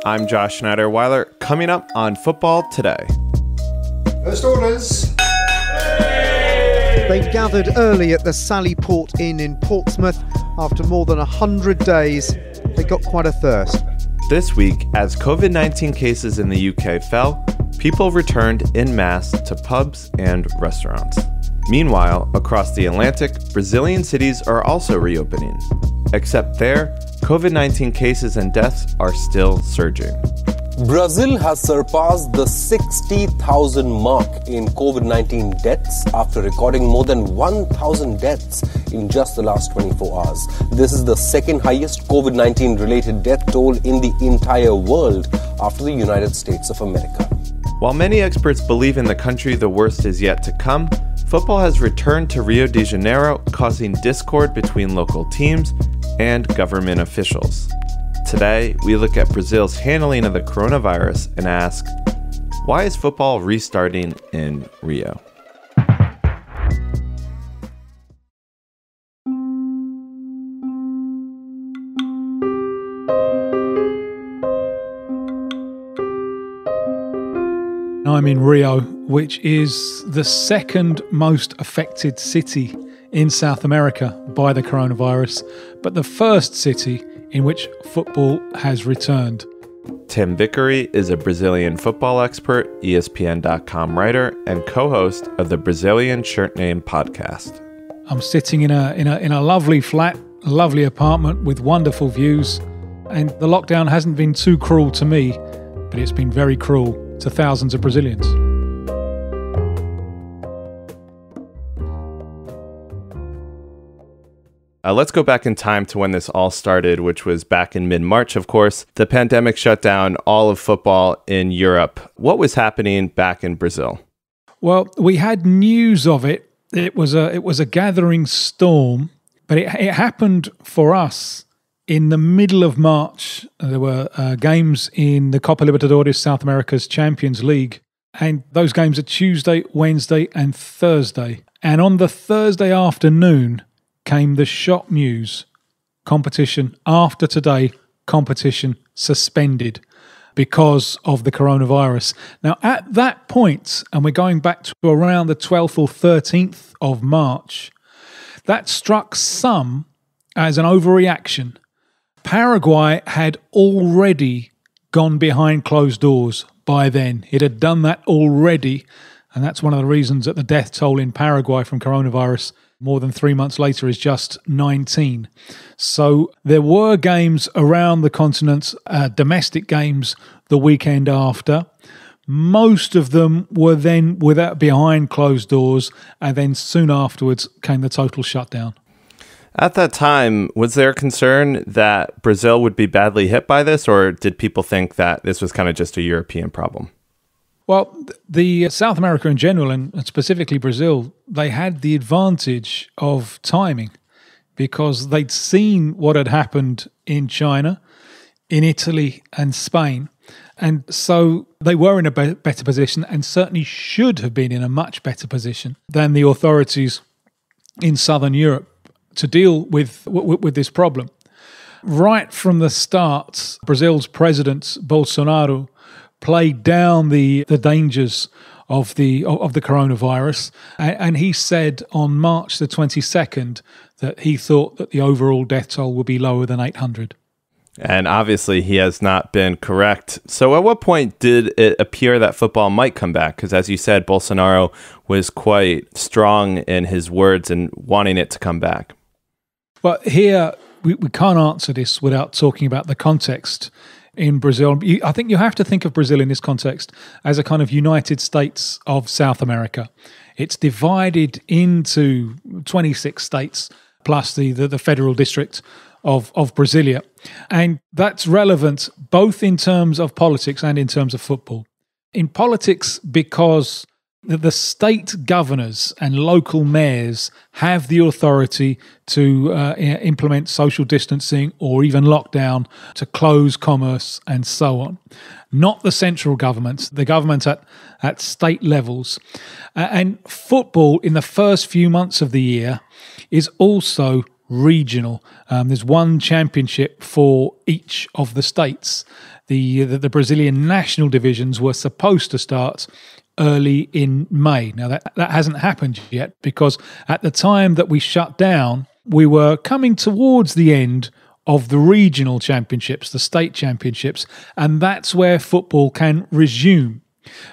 I'm Josh Schneider-Weiler. Coming up on Football Today. First orders. They've gathered early at the Sally Port Inn in Portsmouth. After more than 100 days, they got quite a thirst. This week, as COVID-19 cases in the UK fell, people returned en masse to pubs and restaurants. Meanwhile, across the Atlantic, Brazilian cities are also reopening. Except there, COVID-19 cases and deaths are still surging. Brazil has surpassed the 60,000 mark in COVID-19 deaths after recording more than 1,000 deaths in just the last 24 hours. This is the second highest COVID-19 related death toll in the entire world after the United States of America. While many experts believe in the country the worst is yet to come, football has returned to Rio de Janeiro, causing discord between local teams and government officials. Today, we look at Brazil's handling of the coronavirus and ask, why is football restarting in Rio? I'm in Rio, which is the second most affected city in South America by the coronavirus, but the first city in which football has returned. Tim Vickery is a Brazilian football expert, ESPN.com writer, and co-host of the Brazilian Shirt Name podcast. I'm sitting in a lovely flat, a lovely apartment with wonderful views, and the lockdown hasn't been too cruel to me, but it's been very cruel to thousands of Brazilians. Let's go back in time to when this all started, which was back in mid-March, of course. The pandemic shut down all of football in Europe. What was happening back in Brazil? Well, we had news of it. It was a gathering storm, but it happened for us in the middle of March. There were games in the Copa Libertadores, South America's Champions League, and those games are Tuesday, Wednesday, and Thursday. And on the Thursday afternoon came the shock news: competition after today, competition suspended because of the coronavirus. Now, at that point, and we're going back to around the 12th or 13th of March, that struck some as an overreaction. Paraguay had already gone behind closed doors by then. It had done that already, and that's one of the reasons that the death toll in Paraguay from coronavirus more than 3 months later is just 19. So there were games around the continent, domestic games the weekend after. Most of them were then behind closed doors, and then soon afterwards came the total shutdown. At that time, was there a concern that Brazil would be badly hit by this, or did people think that this was kind of just a European problem? Well, the South America in general, and specifically Brazil, they had the advantage of timing because they'd seen what had happened in China, in Italy and Spain. And so they were in a better position, and certainly should have been in a much better position than the authorities in Southern Europe to deal with this problem. Right from the start, Brazil's president, Bolsonaro, played down the dangers of the coronavirus, and he said on March the 22nd that he thought that the overall death toll would be lower than 800. And obviously he has not been correct. So at what point did it appear that football might come back? Because as you said, Bolsonaro was quite strong in his words and wanting it to come back. Well, here we can't answer this without talking about the context in Brazil. I think you have to think of Brazil in this context as a kind of United States of South America. It's divided into 26 states plus the federal district of Brasilia. And that's relevant both in terms of politics and in terms of football. In politics, because the state governors and local mayors have the authority to implement social distancing or even lockdown, to close commerce and so on. Not the central governments, the government at state levels. And football in the first few months of the year is also regional. There's one championship for each of the states. The Brazilian national divisions were supposed to start early in May. Now, that hasn't happened yet because at the time that we shut down, we were coming towards the end of the regional championships, the state championships, and that's where football can resume.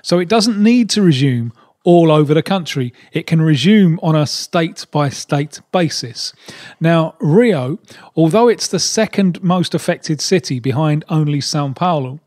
So it doesn't need to resume all over the country. It can resume on a state-by-state basis. Now, Rio, although it's the second most affected city behind only São Paulo,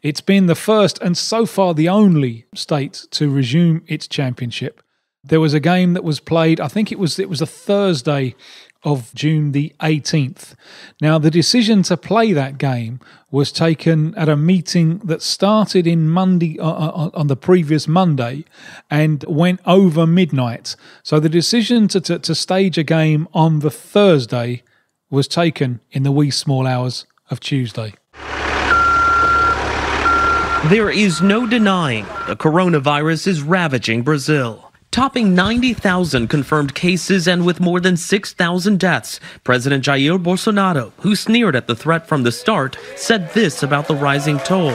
it's been the first and so far the only state to resume its championship. There was a game that was played, I think it was a Thursday of June the 18th. Now, the decision to play that game was taken at a meeting that started in Monday on the previous Monday and went over midnight. So the decision to stage a game on the Thursday was taken in the wee small hours of Tuesday. There is no denying the coronavirus is ravaging Brazil. Topping 90,000 confirmed cases and with more than 6,000 deaths, President Jair Bolsonaro, who sneered at the threat from the start, said this about the rising toll.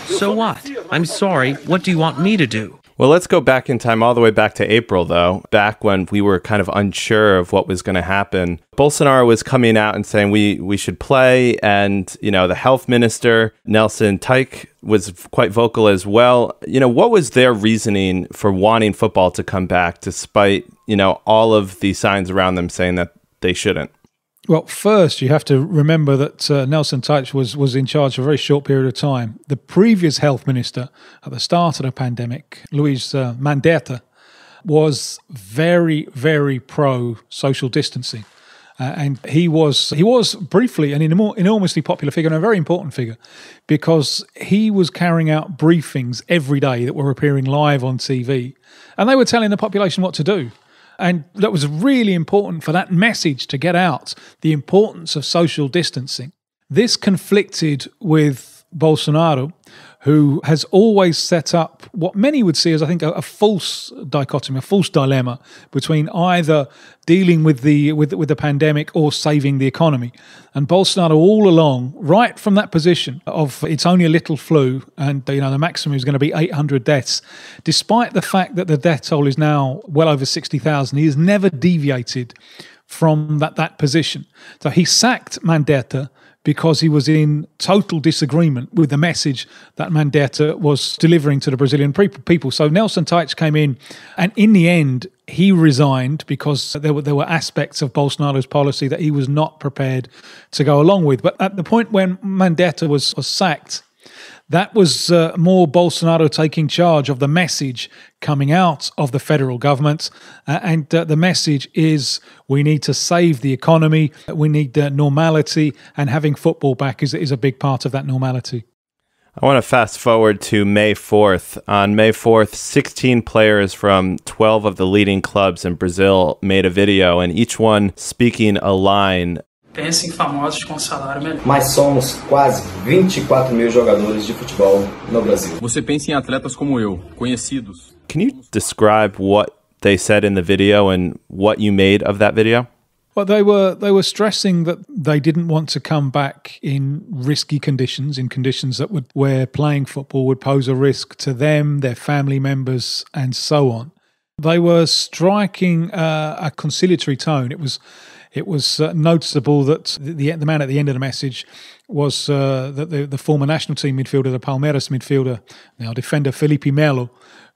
So what? I'm sorry, what do you want me to do? Well, let's go back in time all the way back to April, though, back when we were kind of unsure of what was going to happen. Bolsonaro was coming out and saying we should play, and, the health minister, Nelson Teich, was quite vocal as well. What was their reasoning for wanting football to come back despite, all of the signs around them saying that they shouldn't? Well, first, you have to remember that Nelson Teich was in charge for a very short period of time. The previous health minister at the start of the pandemic, Luiz Mandetta, was very, very pro-social distancing. And he was briefly an enormously popular figure and a very important figure because he was carrying out briefings every day that were appearing live on TV. And they were telling the population what to do. And that was really important for that message to get out, the importance of social distancing. This conflicted with Bolsonaro, who has always set up what many would see as, I think, a false dichotomy, a false dilemma between either dealing with the pandemic or saving the economy. And Bolsonaro all along, right from that position of it's only a little flu and the maximum is going to be 800 deaths, despite the fact that the death toll is now well over 60,000, he has never deviated from that position. So he sacked Mandetta because he was in total disagreement with the message that Mandetta was delivering to the Brazilian people. So Nelson Teich came in, and in the end, he resigned because there were aspects of Bolsonaro's policy that he was not prepared to go along with. But at the point when Mandetta was sacked, that was more Bolsonaro taking charge of the message coming out of the federal government. And the message is we need to save the economy, we need normality, and having football back is a big part of that normality. I want to fast forward to May 4th. On May 4th, 16 players from 12 of the leading clubs in Brazil made a video, and each one speaking a line. Pense em famosos com salário melhor. Mas somos quase 24 mil jogadores de futebol no Brasil. Você pensa em atletas como eu, conhecidos. Can you describe what they said in the video and what you made of that video? Well, they were stressing that they didn't want to come back in risky conditions, in conditions where playing football would pose a risk to them, their family members, and so on. They were striking a conciliatory tone. It was noticeable that the man at the end of the message was the former national team midfielder, the Palmeiras midfielder, now defender Felipe Melo,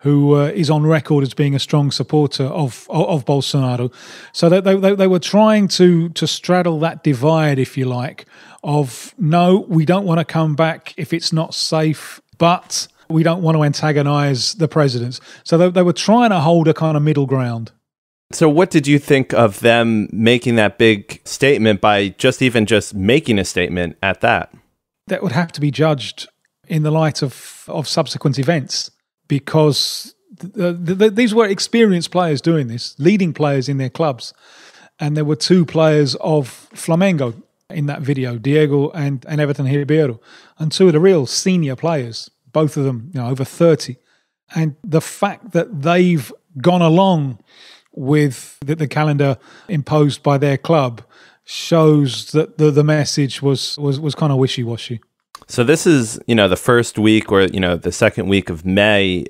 who is on record as being a strong supporter of Bolsonaro. So they were trying to straddle that divide, if you like, of no, we don't want to come back if it's not safe, but we don't want to antagonise the president. So they were trying to hold a kind of middle ground. So what did you think of them making that big statement by just making a statement at that? That would have to be judged in the light of subsequent events, because these were experienced players doing this, leading players in their clubs. And there were two players of Flamengo in that video, Diego and Everton Ribeiro, and two of the real senior players, both of them over 30. And the fact that they've gone along with the calendar imposed by their club shows that the message was kind of wishy-washy. So this is, the first week or, the second week of May,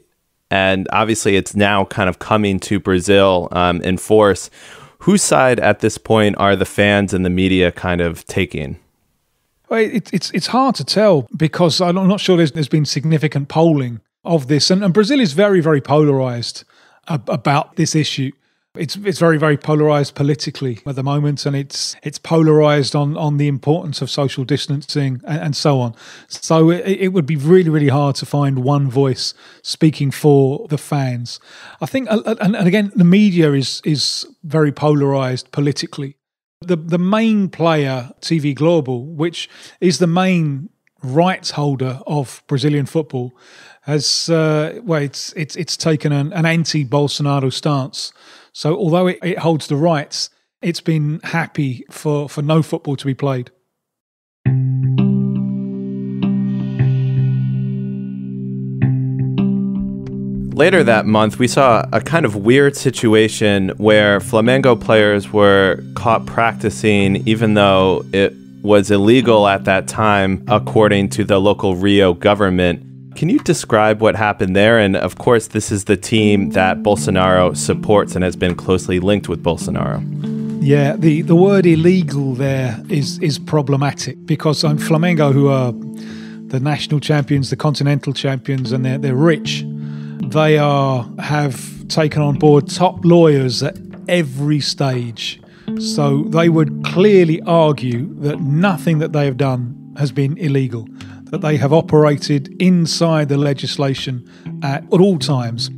and obviously it's now kind of coming to Brazil in force. Whose side at this point are the fans and the media kind of taking? Well, it's hard to tell because I'm not sure there's been significant polling of this. And Brazil is very, very polarized about this issue. It's very, very polarized politically at the moment, and it's polarized on the importance of social distancing and so on. So it would be really, really hard to find one voice speaking for the fans. I think, and again, the media is very polarized politically. The main player, TV Global, which is the main rights holder of Brazilian football, has it's taken an anti-Bolsonaro stance. So although it holds the rights, it's been happy for no football to be played. Later that month, we saw a kind of weird situation where Flamengo players were caught practicing even though it was illegal at that time, according to the local Rio government. Can you describe what happened there? And of course, this is the team that Bolsonaro supports and has been closely linked with Bolsonaro. Yeah, the word illegal there is problematic because Flamengo, who are the national champions, the continental champions, and they're rich, they have taken on board top lawyers at every stage. So they would clearly argue that nothing that they have done has been illegal, that they have operated inside the legislation at all times.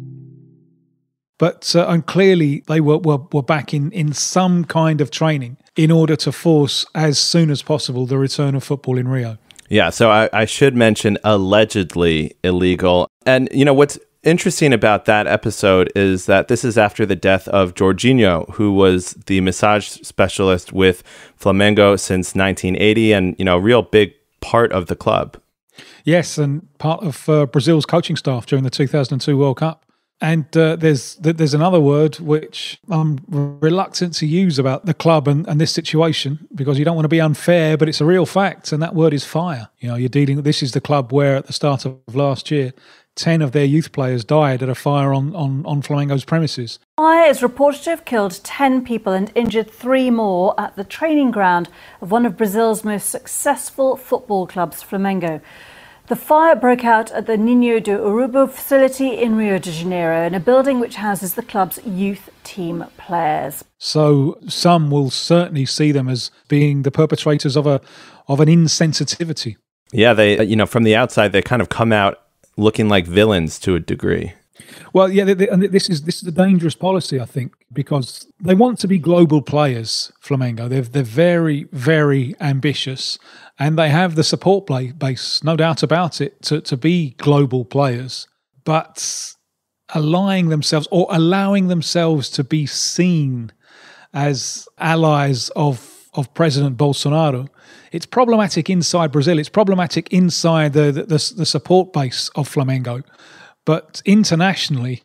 But and clearly they were back in some kind of training in order to force as soon as possible the return of football in Rio. Yeah, so I should mention allegedly illegal. And, what's interesting about that episode is that this is after the death of Jorginho, who was the massage specialist with Flamengo since 1980 and, a real big part of the club. Yes, and part of Brazil's coaching staff during the 2002 World Cup. And there's another word which I'm reluctant to use about the club and this situation because you don't want to be unfair, but it's a real fact, and that word is fire. This is the club where at the start of last year, 10 of their youth players died at a fire on Flamengo's premises. Fire is reported to have killed 10 people and injured 3 more at the training ground of one of Brazil's most successful football clubs, Flamengo. The fire broke out at the Ninho do Urubu facility in Rio de Janeiro, in a building which houses the club's youth team players. So some will certainly see them as being the perpetrators of an insensitivity. Yeah, they, from the outside, they kind of come out looking like villains to a degree. Well, yeah, and this is a dangerous policy, I think, because they want to be global players, Flamengo. They're very, very ambitious, and they have the support base, no doubt about it, to be global players. But allowing themselves to be seen as allies of President Bolsonaro, it's problematic inside Brazil. It's problematic inside the support base of Flamengo. But internationally,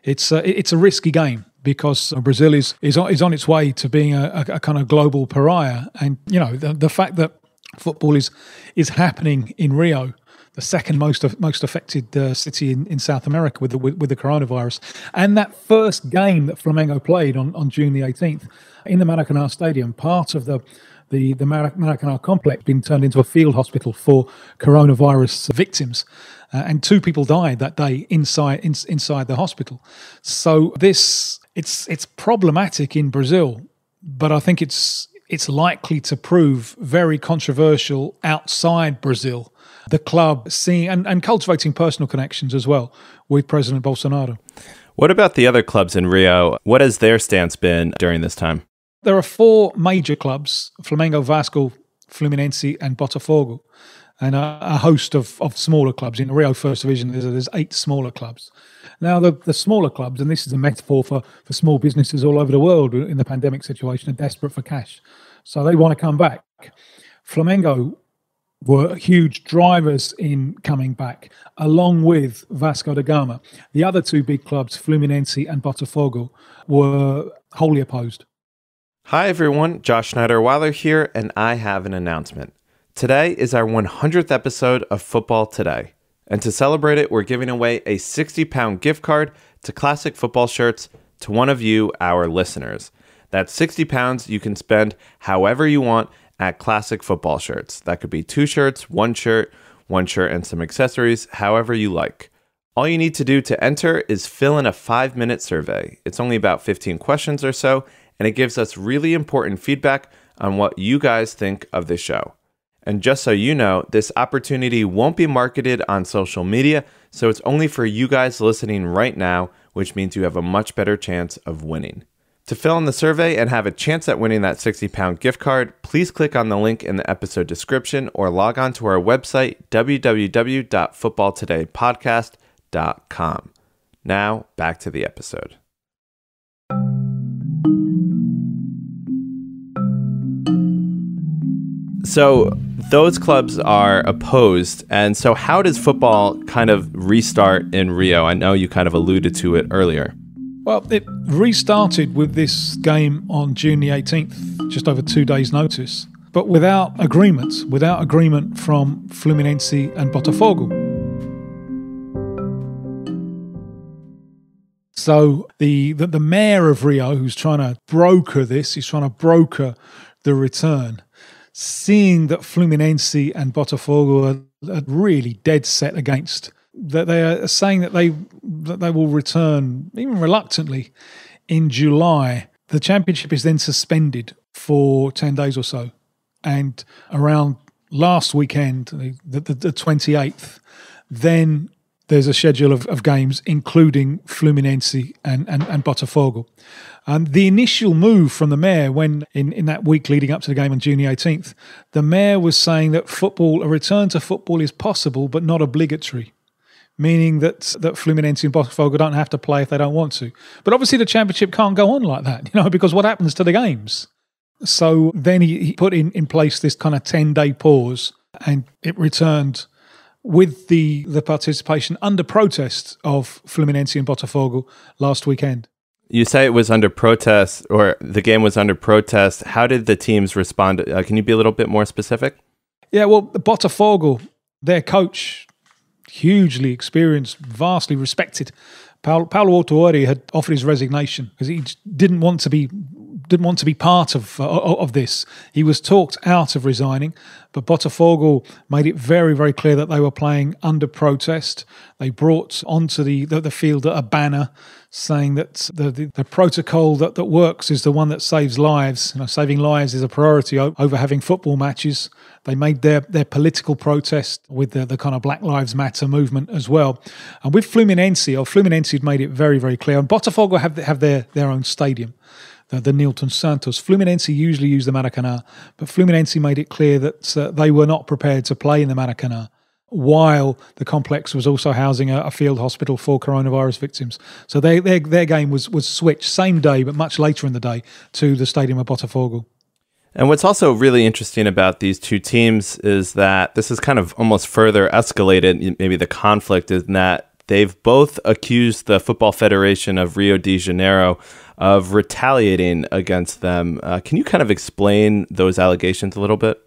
it's a risky game because Brazil is on its way to being a kind of global pariah. And the fact that football is happening in Rio, the second most affected city in South America with the coronavirus, and that first game that Flamengo played on June the 18th in the Maracanã Stadium, part of the Maracanã complex being turned into a field hospital for coronavirus victims. And 2 people died that day inside the hospital. So it's problematic in Brazil, but I think it's likely to prove very controversial outside Brazil. The club seeing and cultivating personal connections as well with President Bolsonaro. What about the other clubs in Rio? What has their stance been during this time? There are 4 major clubs: Flamengo, Vasco, Fluminense, and Botafogo, and a host of smaller clubs. In the Rio First Division, there's 8 smaller clubs. Now, the smaller clubs, and this is a metaphor for small businesses all over the world in the pandemic situation, are desperate for cash. So they want to come back. Flamengo were huge drivers in coming back, along with Vasco da Gama. The other two big clubs, Fluminense and Botafogo, were wholly opposed. Hi everyone, Josh Schneider-Weiler here, and I have an announcement. Today is our 100th episode of Football Today, and to celebrate it, we're giving away a 60-pound gift card to Classic Football Shirts to one of you, our listeners. That's 60 pounds you can spend however you want at Classic Football Shirts. That could be 2 shirts, 1 shirt and some accessories, however you like. All you need to do to enter is fill in a 5-minute survey. It's only about 15 questions or so, and it gives us really important feedback on what you guys think of the show. And just so you know, this opportunity won't be marketed on social media, so it's only for you guys listening right now, which means you have a much better chance of winning. To fill in the survey and have a chance at winning that 60-pound gift card, please click on the link in the episode description or log on to our website, www.footballtodaypodcast.com. Now, back to the episode. So those clubs are opposed, and so how does football kind of restart in Rio? I know you kind of alluded to it earlier. Well, it restarted with this game on June the 18th, just over 2 days' notice, but without agreement from Fluminense and Botafogo. So the mayor of Rio, who's trying to broker this, he's trying to broker the return, seeing that Fluminense and Botafogo are really dead set against, that they are saying that they will return, even reluctantly, in July. The championship is then suspended for 10 days or so. And around last weekend, the 28th, then there's a schedule of games, including Fluminense and Botafogo. And the initial move from the mayor, when in that week leading up to the game on June the 18th, the mayor was saying that a return to football is possible but not obligatory, meaning that Fluminense and Botafogo don't have to play if they don't want to. But obviously the championship can't go on like that, because what happens to the games? So then he put in place this kind of 10-day pause, and it returned with the participation under protest of Fluminense and Botafogo last weekend. You say it was under protest, or the game was under protest. How did the teams respond? Can you be a little bit more specific? Yeah, well, Botafogo, their coach, hugely experienced, vastly respected, Paulo Autuori, had offered his resignation because he didn't want to be part of this. He was talked out of resigning, but Botafogo made it very, very clear that they were playing under protest. They brought onto the field a banner saying that the protocol that works is the one that saves lives. Saving lives is a priority over having football matches. They made their political protest with the kind of Black Lives Matter movement as well. And with Fluminense had made it very, very clear. And Botafogo have their own stadium, the Nilton Santos. Fluminense usually use the Maracanã, but Fluminense made it clear that they were not prepared to play in the Maracanã, while the complex was also housing a field hospital for coronavirus victims. So their game was switched same day, but much later in the day, to the stadium of Botafogo. And what's also really interesting about these two teams is that this is kind of almost further escalated, maybe the conflict, is that they've both accused the Football Federation of Rio de Janeiro of retaliating against them. Can you kind of explain those allegations a little bit?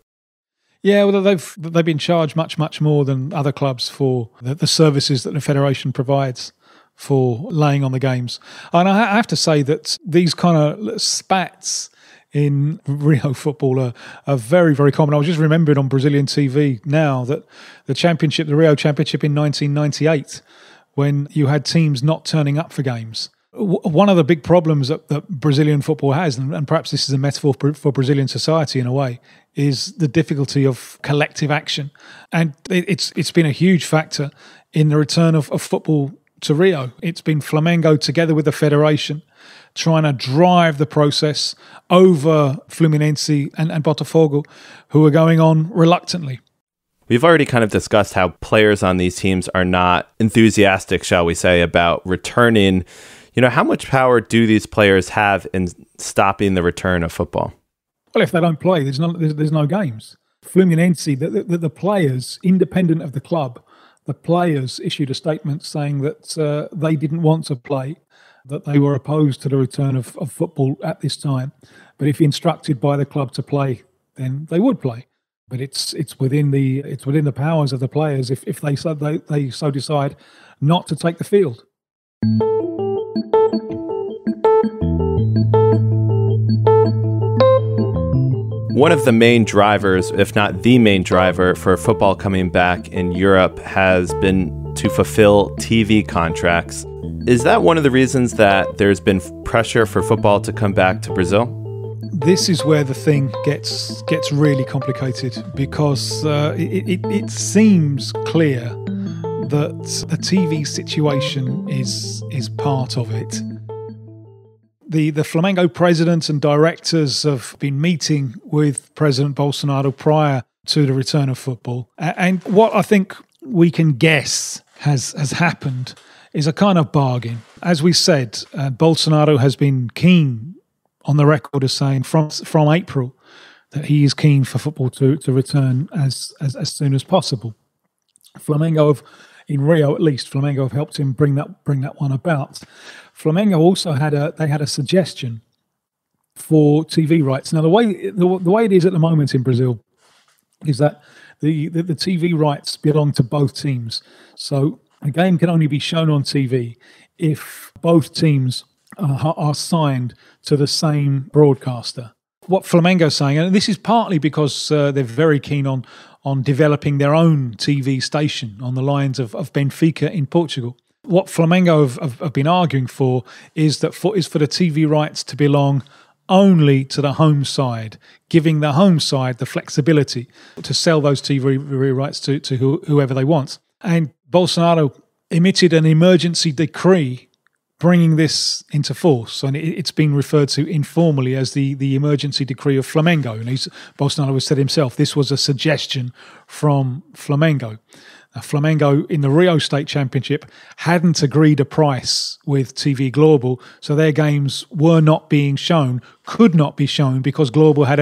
Yeah, well, they've been charged much more than other clubs for the services that the federation provides for laying on the games. And I have to say that these kind of spats in Rio football are very, very common. I was just remembering on Brazilian TV now that the Rio Championship in 1998, when you had teams not turning up for games. One of the big problems that Brazilian football has, and perhaps this is a metaphor for Brazilian society in a way, is the difficulty of collective action. And it's been a huge factor in the return of football to Rio. It's been Flamengo together with the federation trying to drive the process over Fluminense and Botafogo, who are going on reluctantly. We've already kind of discussed how players on these teams are not enthusiastic, shall we say, about returning. How much power do these players have in stopping the return of football? Well, if they don't play, there's no games. Fluminense, the players, independent of the club, the players issued a statement saying that they didn't want to play, that they were opposed to the return of football at this time. But if instructed by the club to play, then they would play. But it's within the powers of the players if they so decide not to take the field. One of the main drivers, if not the main driver, for football coming back in Europe has been to fulfill TV contracts. Is that one of the reasons that there's been pressure for football to come back to Brazil? This is where the thing gets really complicated, because it seems clear that the TV situation is part of it. The Flamengo president and directors have been meeting with President Bolsonaro prior to the return of football. And what I think we can guess has happened is a kind of bargain. As we said, Bolsonaro has been keen on the record as saying from April that he is keen for football to return as soon as possible. Flamengo in Rio, at least, Flamengo have helped him bring that one about. Flamengo also had a suggestion for TV rights. Now, the way it is at the moment in Brazil is that the TV rights belong to both teams. So a game can only be shown on TV if both teams are signed to the same broadcaster. What Flamengo is saying, and this is partly because they're very keen on developing their own TV station on the lines of Benfica in Portugal. What Flamengo have been arguing for is for the TV rights to belong only to the home side, giving the home side the flexibility to sell those TV rights to whoever they want. And Bolsonaro emitted an emergency decree bringing this into force, and it's been referred to informally as the emergency decree of Flamengo. And Bolsonaro has said himself this was a suggestion from Flamengo. Now, Flamengo in the Rio State Championship hadn't agreed a price with TV Global, so their games were not being shown, could not be shown, because Global had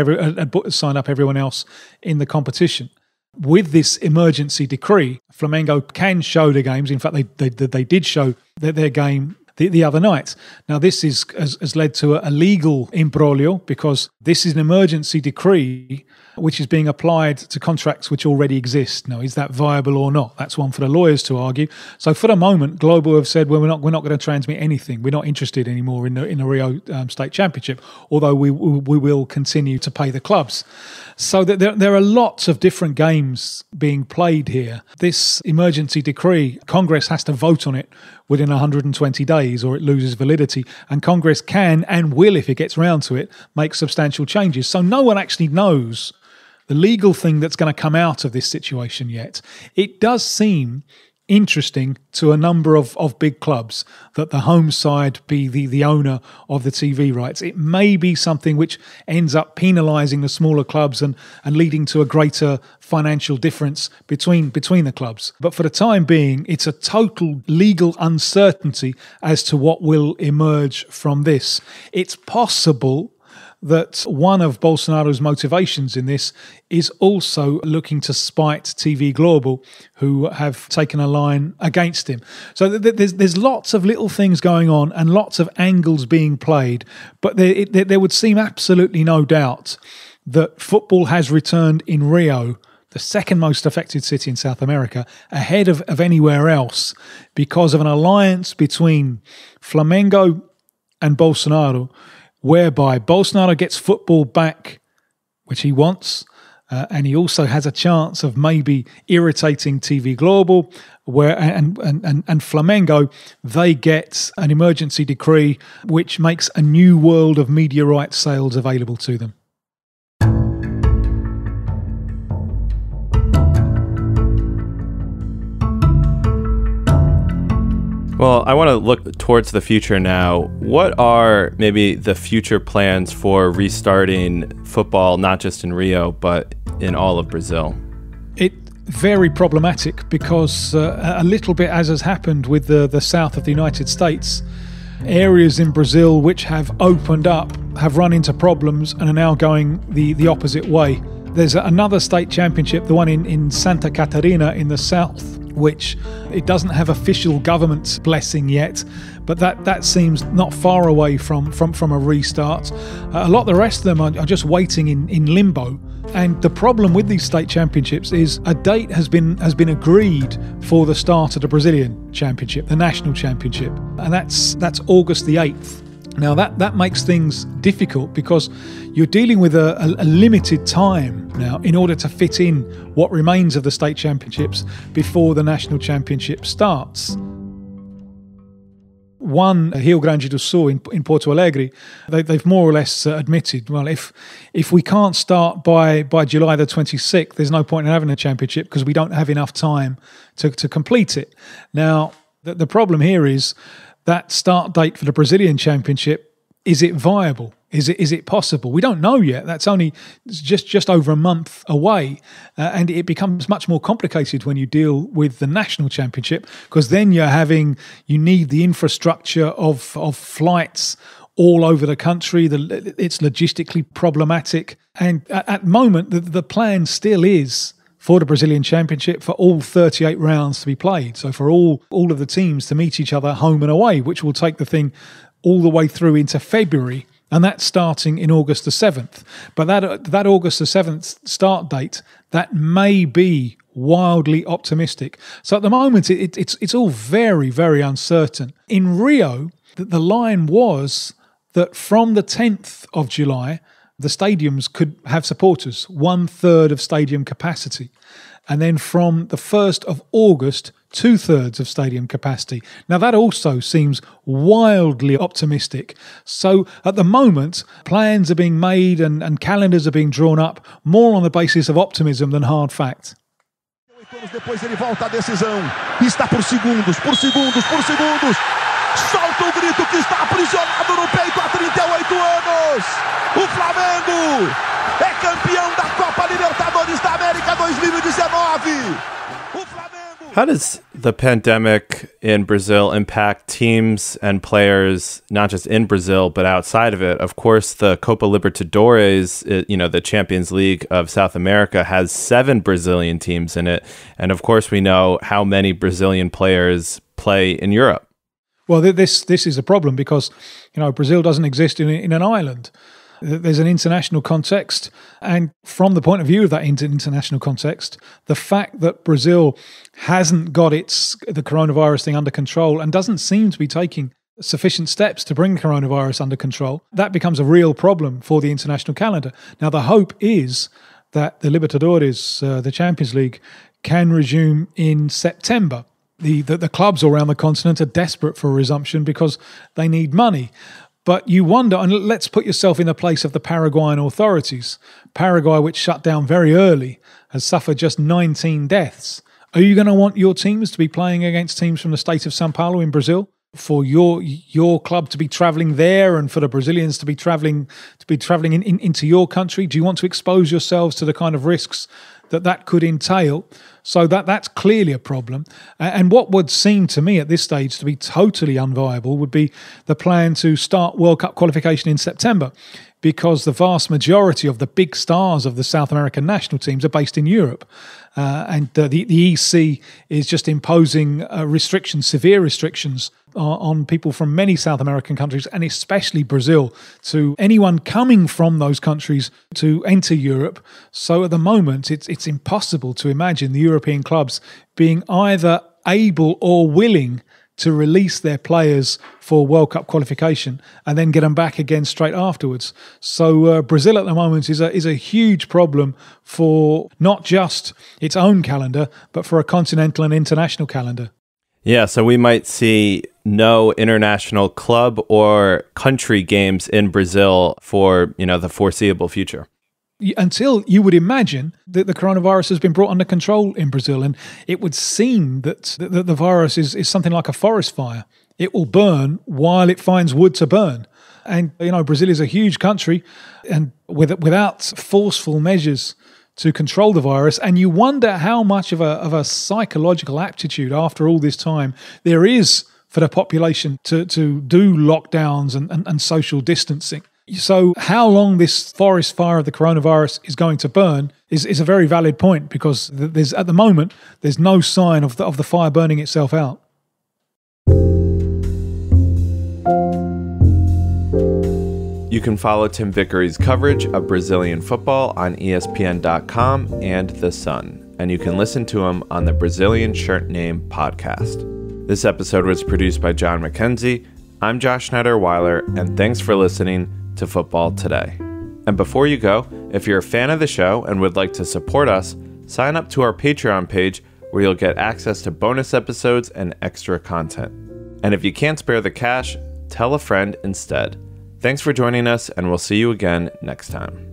signed up everyone else in the competition. With this emergency decree, Flamengo can show the games. In fact, they did show their game the other night. Now, this has led to a legal imbroglio, because this is an emergency decree which is being applied to contracts which already exist. Now, is that viable or not? That's one for the lawyers to argue. So for the moment, Global have said, well, we're not going to transmit anything. We're not interested anymore in the Rio State Championship, although we will continue to pay the clubs. So there are lots of different games being played here. This emergency decree, Congress has to vote on it within 120 days or it loses validity. And Congress can and will, if it gets round to it, make substantial changes. So no one actually knows the legal thing that's going to come out of this situation yet. It does seem interesting to a number of big clubs that the home side be the owner of the TV rights. It may be something which ends up penalising the smaller clubs and leading to a greater financial difference between the clubs. But for the time being, it's a total legal uncertainty as to what will emerge from this. It's possible that one of Bolsonaro's motivations in this is also looking to spite TV Global, who have taken a line against him. So there's lots of little things going on and lots of angles being played, but there would seem absolutely no doubt that football has returned in Rio, the second most affected city in South America, ahead of anywhere else, because of an alliance between Flamengo and Bolsonaro, whereby Bolsonaro gets football back, which he wants, and he also has a chance of maybe irritating TV Global, and Flamengo, they get an emergency decree which makes a new world of media rights sales available to them. Well, I want to look towards the future now. What are maybe the future plans for restarting football, not just in Rio, but in all of Brazil? It's very problematic because a little bit as has happened with the south of the United States, areas in Brazil which have opened up have run into problems and are now going the opposite way. There's another state championship, the one in Santa Catarina in the south, which it doesn't have official government blessing yet, but that seems not far away from a restart. A lot of the rest of them are just waiting in limbo. And the problem with these state championships is a date has been agreed for the start of the Brazilian championship, the national championship, and that's August the 8th. Now that makes things difficult because you're dealing with a limited time now in order to fit in what remains of the state championships before the national championship starts. One, Rio Grande do Sul in Porto Alegre, they've more or less admitted, well, if we can't start by July the 26th, there's no point in having a championship because we don't have enough time to complete it. Now, the problem here is that start date for the Brazilian Championship, is it viable? Is it possible? We don't know yet. That's only just over a month away. And it becomes much more complicated when you deal with the national championship, because then you need the infrastructure of flights all over the country. It's logistically problematic. And at the moment, the plan still is for the Brazilian Championship for all 38 rounds to be played. So for all of the teams to meet each other home and away, which will take the thing all the way through into February, and that's starting in August the 7th. But that August the 7th start date, that may be wildly optimistic. So at the moment, it's all very, very uncertain. In Rio, the line was that from the 10th of July, the stadiums could have supporters, 1/3 of stadium capacity. And then from the 1st of August, 2/3 of stadium capacity. Now that also seems wildly optimistic. So at the moment, plans are being made and calendars are being drawn up more on the basis of optimism than hard fact. Depois ele volta a decisão. Está por segundos. Solta o grito que está aprisionado no peito há 38 anos. O Flamengo é campeão da Copa Libertadores da América 2019. O Flamengo. How does the pandemic in Brazil impact teams and players, not just in Brazil, but outside of it? Of course, the Copa Libertadores, the Champions League of South America, has 7 Brazilian teams in it. And of course, we know how many Brazilian players play in Europe. Well, this is a problem because, Brazil doesn't exist in an island. There's an international context. And from the point of view of that international context, the fact that Brazil hasn't got the coronavirus thing under control and doesn't seem to be taking sufficient steps to bring coronavirus under control, that becomes a real problem for the international calendar. Now, the hope is that the Libertadores, the Champions League, can resume in September. The clubs around the continent are desperate for a resumption because they need money. But you wonder, and let's put yourself in the place of the Paraguayan authorities. Paraguay, which shut down very early, has suffered just 19 deaths. Are you going to want your teams to be playing against teams from the state of São Paulo in Brazil? For your club to be travelling there and for the Brazilians to be travelling into your country? Do you want to expose yourselves to the kind of risks that could entail? So that's clearly a problem. And what would seem to me at this stage to be totally unviable would be the plan to start World Cup qualification in September, because the vast majority of the big stars of the South American national teams are based in Europe. And the EC is just imposing severe restrictions on people from many South American countries, and especially Brazil, to anyone coming from those countries to enter Europe. So at the moment, it's impossible to imagine the European clubs being either able or willing to release their players for World Cup qualification and then get them back again straight afterwards. So Brazil at the moment is a huge problem for not just its own calendar, but for a continental and international calendar. Yeah, so we might see no international club or country games in Brazil for, the foreseeable future. Until you would imagine that the coronavirus has been brought under control in Brazil. And it would seem that the virus is something like a forest fire. It will burn while it finds wood to burn. And, Brazil is a huge country, and without forceful measures to control the virus, and you wonder how much of a psychological aptitude after all this time there is for the population to do lockdowns and social distancing. So how long this forest fire of the coronavirus is going to burn is a very valid point, because at the moment, there's no sign of the fire burning itself out. You can follow Tim Vickery's coverage of Brazilian football on ESPN.com and The Sun, and you can listen to him on the Brazilian Shirt Name podcast. This episode was produced by John McKenzie. I'm Josh Schneider-Weiler, and thanks for listening to Football Today. And before you go, if you're a fan of the show and would like to support us, sign up to our Patreon page where you'll get access to bonus episodes and extra content. And if you can't spare the cash, tell a friend instead. Thanks for joining us, and we'll see you again next time.